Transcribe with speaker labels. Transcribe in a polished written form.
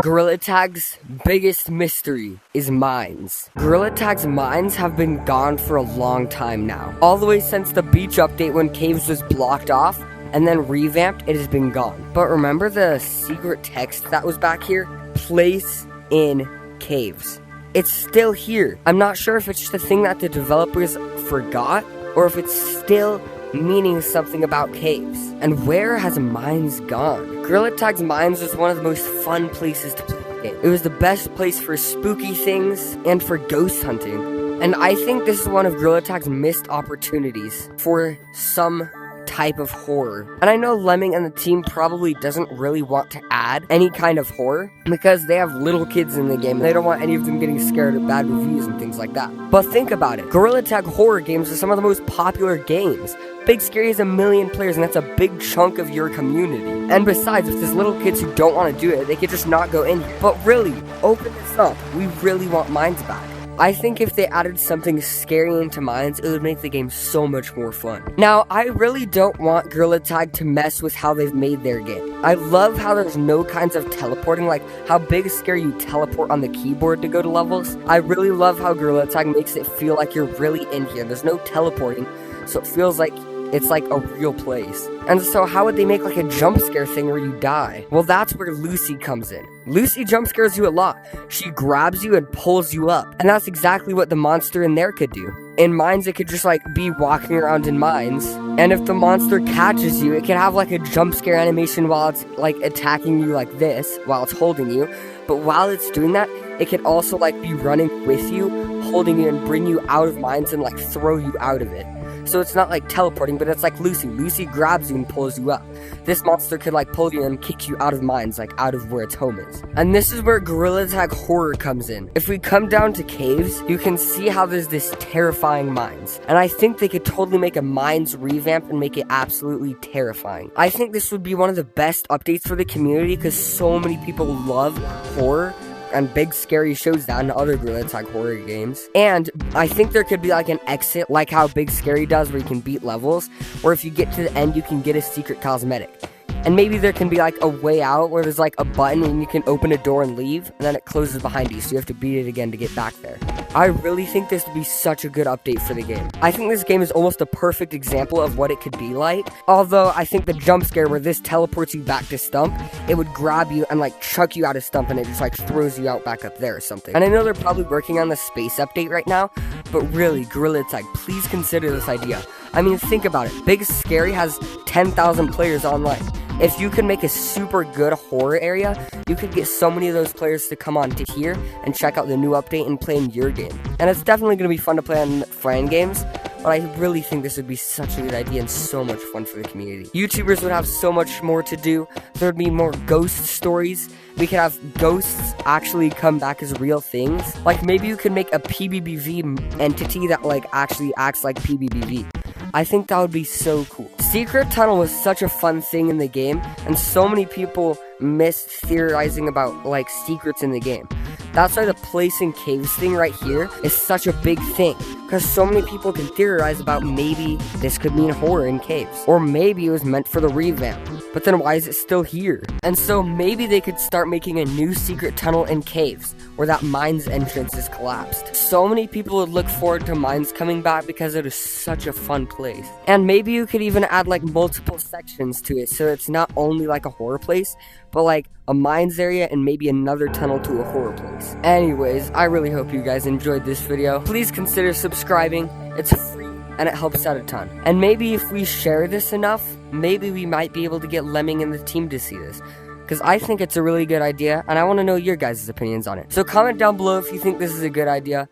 Speaker 1: Gorilla Tag's biggest mystery is mines. Gorilla Tag's mines have been gone for a long time now. All the way since the beach update when caves was blocked off and then revamped, it has been gone. But remember the secret text that was back here? Place in caves. It's still here. I'm not sure if it's just a thing that the developers forgot or if it's still meaning something about caves. And where has mines gone? Gorilla Tag's mines was one of the most fun places to play the game. It was the best place for spooky things and for ghost hunting. And I think this is one of Gorilla Tag's missed opportunities for some type of horror. And I know Lemming and the team probably doesn't really want to add any kind of horror because they have little kids in the game and they don't want any of them getting scared of bad reviews and things like that. But think about it. Gorilla Tag horror games are some of the most popular games. Big Scary has 1 million players and that's a big chunk of your community. And besides, if there's little kids who don't want to do it, they could just not go in here. But really, open this up. We really want mines back. I think if they added something scary into mines, it would make the game so much more fun. Now, I really don't want Gorilla Tag to mess with how they've made their game. I love how there's no kinds of teleporting, like how Big Scary you teleport on the keyboard to go to levels. I really love how Gorilla Tag makes it feel like you're really in here. There's no teleporting, so it feels like it's like a real place. And so how would they make like a jump scare thing where you die? Well, that's where Lucy comes in. Lucy jump scares you a lot. She grabs you and pulls you up. And that's exactly what the monster in there could do. In mines, it could just like be walking around in mines. And if the monster catches you, it could have like a jump scare animation while it's like attacking you like this, while it's holding you. But while it's doing that, it could also like be running with you, holding you and bring you out of mines and like throw you out of it. So it's not like teleporting, but it's like Lucy. Lucy grabs you and pulls you up. This monster could like pull you and kick you out of mines, like out of where its home is. And this is where Gorilla Tag horror comes in. If we come down to caves, you can see how there's this terrifying mines. And I think they could totally make a mines revamp and make it absolutely terrifying. I think this would be one of the best updates for the community because so many people love horror. And Big Scary shows that in other Gorilla Tag horror games. And I think there could be like an exit, like how Big Scary does, where you can beat levels, or if you get to the end, you can get a secret cosmetic. And maybe there can be like a way out where there's like a button and you can open a door and leave, and then it closes behind you, so you have to beat it again to get back there. I really think this would be such a good update for the game. I think this game is almost a perfect example of what it could be like. Although I think the jump scare where this teleports you back to Stump, it would grab you and like chuck you out of Stump and it just like throws you out back up there or something. And I know they're probably working on the space update right now, but really, Gorilla Tag, please consider this idea. I mean, think about it. Big Scary has 10,000 players online. If you could make a super good horror area, you could get so many of those players to come on to here and check out the new update and play in your game. And it's definitely going to be fun to play on friend games, but I really think this would be such a good idea and so much fun for the community. YouTubers would have so much more to do. There would be more ghost stories. We could have ghosts actually come back as real things. Like maybe you could make a PBBV entity that like actually acts like PBBV. I think that would be so cool. Secret Tunnel was such a fun thing in the game, and so many people miss theorizing about like secrets in the game. That's why the place in caves thing right here is such a big thing, because so many people can theorize about maybe this could mean horror in caves, or maybe it was meant for the revamp, but then why is it still here? And so maybe they could start making a new secret tunnel in caves, where that mines entrance is collapsed. So many people would look forward to mines coming back because it is such a fun place. And maybe you could even add like multiple sections to it, so it's not only like a horror place, but like a mines area and maybe another tunnel to a horror place. Anyways, I really hope you guys enjoyed this video. Please consider subscribing. It's free and it helps out a ton. And maybe if we share this enough, maybe we might be able to get Lemming and the team to see this, because I think it's a really good idea and I want to know your guys' opinions on it. So comment down below if you think this is a good idea.